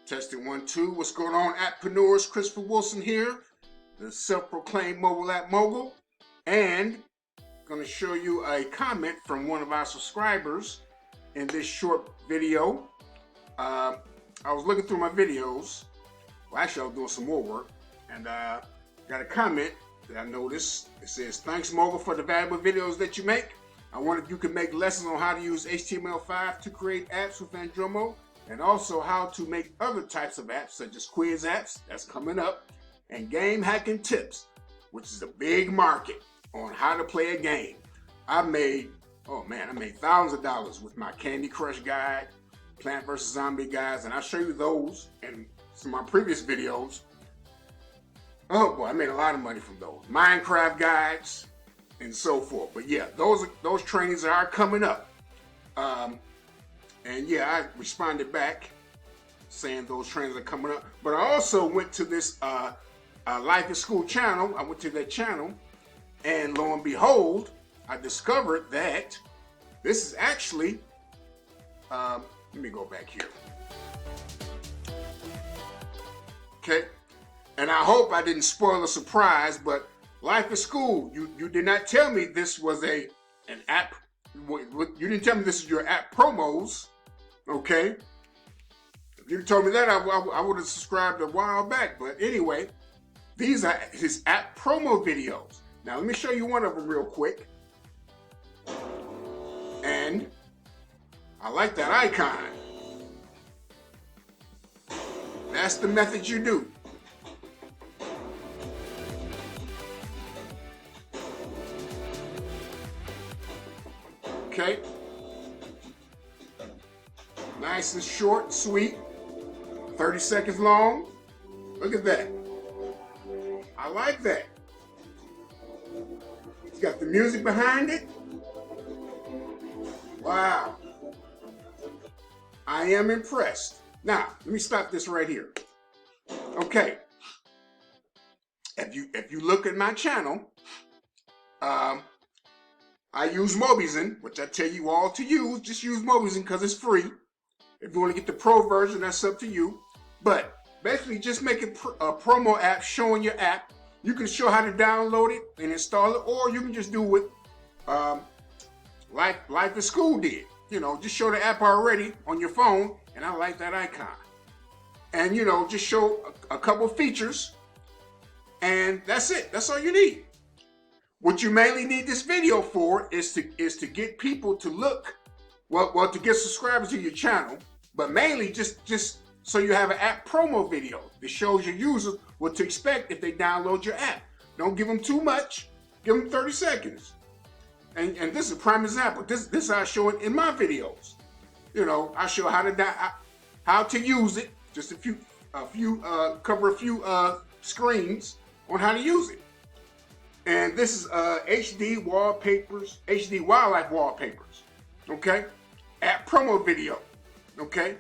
Testing 1, 2. What's going on, appreneurs? Christopher Wilson here, the self-proclaimed mobile app mogul, and going to show you a comment from one of our subscribers in this short video. I was looking through my videos. Well, actually, I was doing some more work, and got a comment that I noticed. It says, "Thanks, Mogul, for the valuable videos that you make. I wonder if you can make lessons on how to use HTML5 to create apps with Andromo, and also how to make other types of apps such as quiz apps," that's coming up, and game hacking tips, which is a big market on how to play a game. I made thousands of dollars with my Candy Crush guide, Plant vs. Zombie guides, and I'll show you those in some of my previous videos. Oh boy, I made a lot of money from those. Minecraft guides and so forth. But yeah, those trainings are coming up. And yeah, I responded back saying those trainings are coming up. But I also went to this Life in School channel. I went to that channel, and lo and behold, I discovered that this is actually, let me go back here. Okay, and I hope I didn't spoil the surprise, but Life in School, you did not tell me this was an app. You didn't tell me this is your app promos. Okay, if you told me that, I would have subscribed a while back. But anyway, these are his app promo videos. Now let me show you one of them real quick. And I like that icon. That's the method you do. Okay. Nice and short, sweet. 30 seconds long. Look at that. I like that. It's got the music behind it. Wow. I am impressed. Now, let me stop this right here. Okay. If you look at my channel, I use 𝐂𝐨𝐸𝐴Z𝐻, which I tell you all to use. Just use 𝐂𝐨𝐴Z𝐻 because it's free. If you want to get the pro version, that's up to you. But basically, just make a promo app showing your app. You can show how to download it and install it, or you can just do what like the school did. You know, just show the app already on your phone, and I like that icon. And you know, just show a couple features, and that's it. That's all you need. What you mainly need this video for is to get people to look, well, to get subscribers to your channel, but mainly just so you have an app promo video that shows your users what to expect if they download your app. Don't give them too much. Give them 30 seconds. And this is a prime example. This I show it in my videos. You know, I show how to use it. Just cover a few screens on how to use it. And this is HD wallpapers, HD wildlife wallpapers. Okay, app promo video. Okay,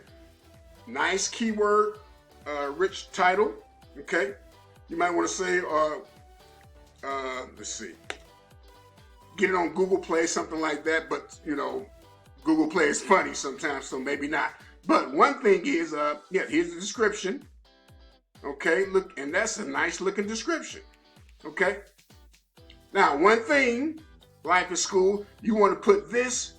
nice keyword rich title. Okay, you might want to say let's see, get it on Google Play, something like that. But you know, Google Play is funny sometimes, so maybe not. But one thing is, yeah, here's the description. Okay, look, and that's a nice looking description. Okay. Now, one thing, Life in School, you want to put this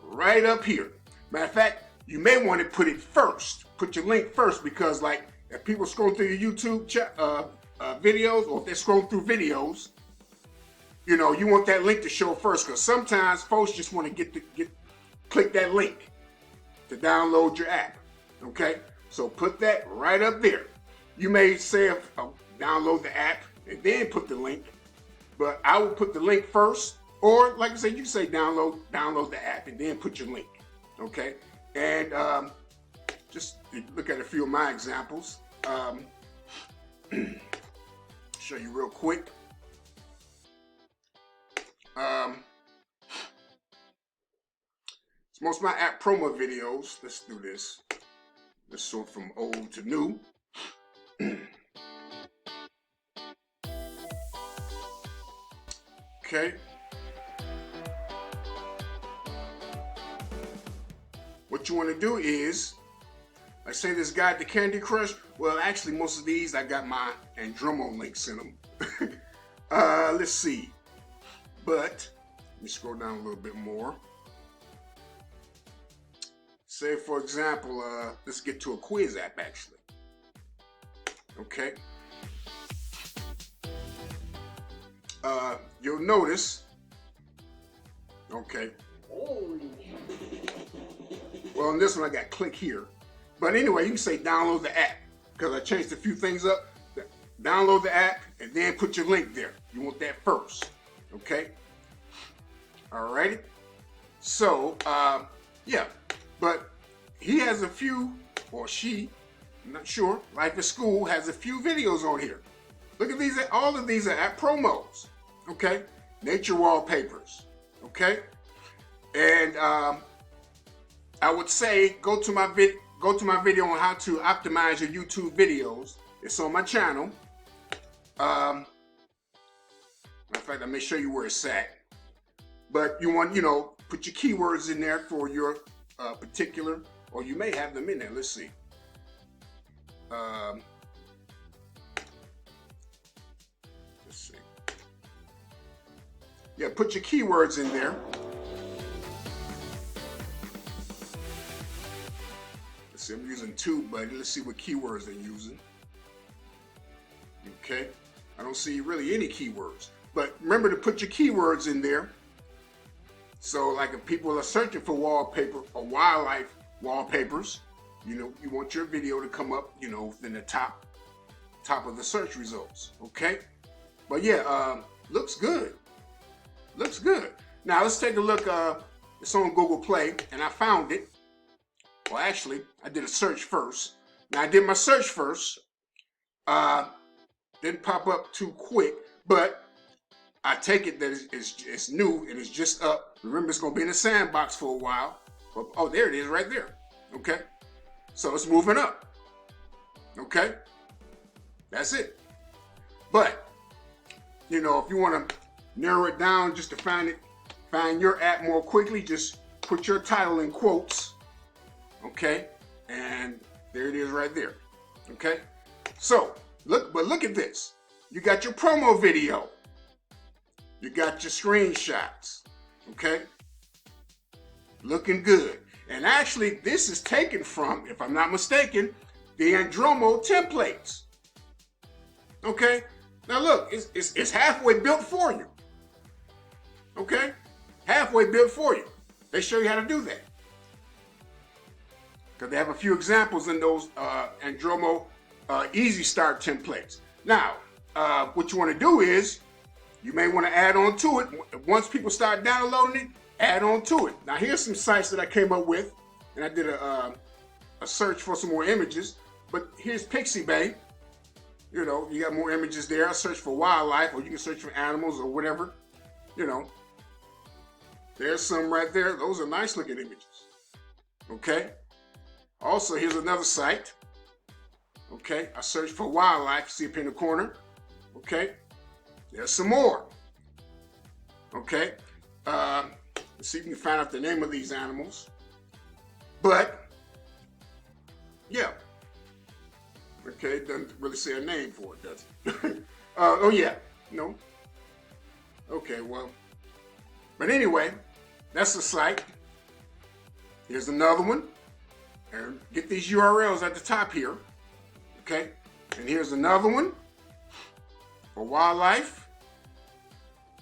right up here. Matter of fact, you may want to put it first. Put your link first, because like if people scroll through your YouTube videos, or if they're scrolling through videos, you know, you want that link to show first, because sometimes folks just want to click that link to download your app. Okay, so put that right up there. You may say download the app and then put the link. But I will put the link first, or like I said, you can say download the app and then put your link, okay? And just look at a few of my examples. Show you real quick. It's most of my app promo videos. Let's do this. Let's sort from old to new. Okay. What you want to do is Like say this guide to Candy Crush. Well, actually, most of these I got my Andromo links in them. Let's see. But let me scroll down a little bit more. Say, for example, let's get to a quiz app actually. Okay. You'll notice. Okay. Well, on this one I got click here. But anyway, you can say download the app because I changed a few things up. Download the app and then put your link there. You want that first. Okay. Alrighty. So, yeah. But he has a few, or she, I'm not sure, Life at School has a few videos on here. Look at these, all of these are app promos. Okay. Nature wallpapers. Okay. And I would say go to my video on how to optimize your YouTube videos. It's on my channel. Matter of fact, I may show you where it's at. But you want, put your keywords in there for your particular, or you may have them in there. Let's see. Let's see. Yeah, put your keywords in there. Let's see, I'm using TubeBuddy. Let's see what keywords they're using. Okay, I don't see really any keywords, but remember to put your keywords in there. So like if people are searching for wallpaper or wildlife wallpapers, you want your video to come up, within the top of the search results. Okay, but yeah, looks good. Looks good. Now let's take a look. It's on Google Play, and I found it. Well, actually, I did a search first. Now I did my search first. Didn't pop up too quick, but I take it that it's new and it's just up. Remember, it's gonna be in the sandbox for a while. Oh, there it is right there. Okay, so it's moving up. Okay, that's it. But if you want to narrow it down just to find your app more quickly, just put your title in quotes. Okay, and there it is right there. Okay, so look at this. You got your promo video. You got your screenshots. Okay, looking good. And actually, this is taken from, if I'm not mistaken, the Andromo templates. Okay, now look, it's halfway built for you. Okay, halfway built for you. They show you how to do that. Because they have a few examples in those Andromo Easy Start templates. Now, what you want to do is, you may want to add on to it. Once people start downloading it, add on to it. Now, here's some sites that I came up with, and I did a search for some more images. But here's 𝐀𝐧𝐝𝐫. You got more images there. I search for wildlife, or you can search for animals or whatever. There's some right there. Those are nice looking images. Okay. Also, here's another site. Okay, I searched for wildlife, see up in the corner. Okay, there's some more. Okay, let's see if we can find out the name of these animals. But, yeah. Okay, it doesn't really say a name for it, does it? Oh yeah, no. Okay, well, but anyway, that's the site. Here's another one. And get these URLs at the top here. Okay, and here's another one for wildlife.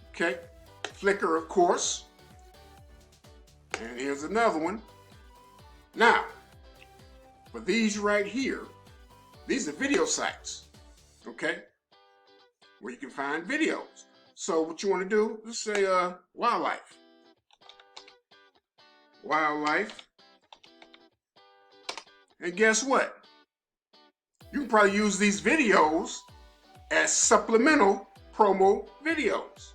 Okay, Flickr, of course. And here's another one. Now, for these right here, these are video sites. Okay, where you can find videos. So what you want to do, let's say wildlife. Wildlife. And guess what? You can probably use these videos as supplemental promo videos.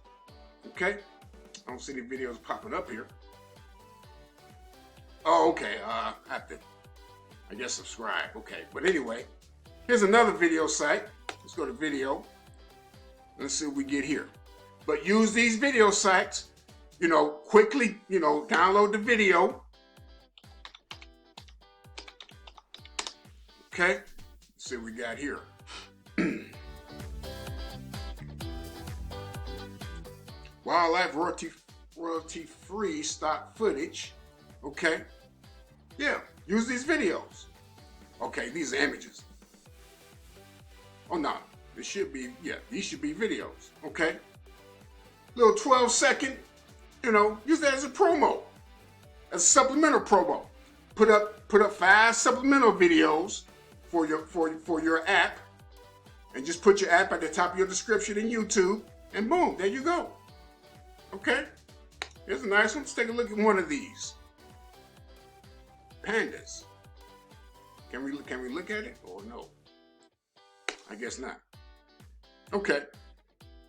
Okay? I don't see any videos popping up here. Oh, okay. I have to, I guess, subscribe. Okay. But anyway, here's another video site. Let's go to video. Let's see what we get here. But use these video sites, quickly, download the video. Okay, let's see what we got here. Wildlife royalty-free stock footage. Okay, yeah, use these videos. Okay, these are images. Oh no, this should be, yeah, these should be videos. Okay, little 12-second, use that as a promo, as a supplemental promo. Put up 5 supplemental videos for your app, and just put your app at the top of your description in YouTube, and boom, there you go. Okay, here's a nice one. Let's take a look at one of these. Pandas. Can we look at it or no? I guess not. Okay,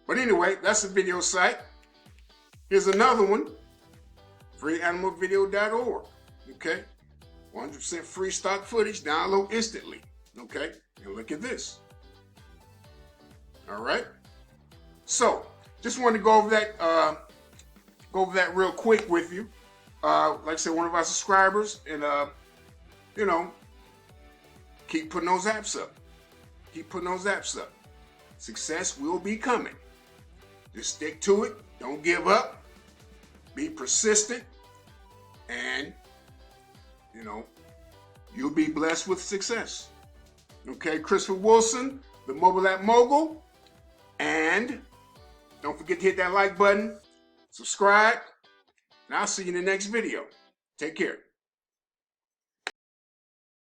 but anyway, that's the video site. Here's another one. freeanimalvideo.org. Okay, 100% free stock footage. Download instantly. Okay, and look at this. All right. So, just wanted to go over that real quick with you. Like I said, one of our subscribers, and keep putting those apps up. Keep putting those apps up. Success will be coming. Just stick to it. Don't give up. Be persistent, and you'll be blessed with success. Okay, Christopher Wilson, the Mobile App Mogul, and don't forget to hit that like button, subscribe, and I'll see you in the next video. Take care.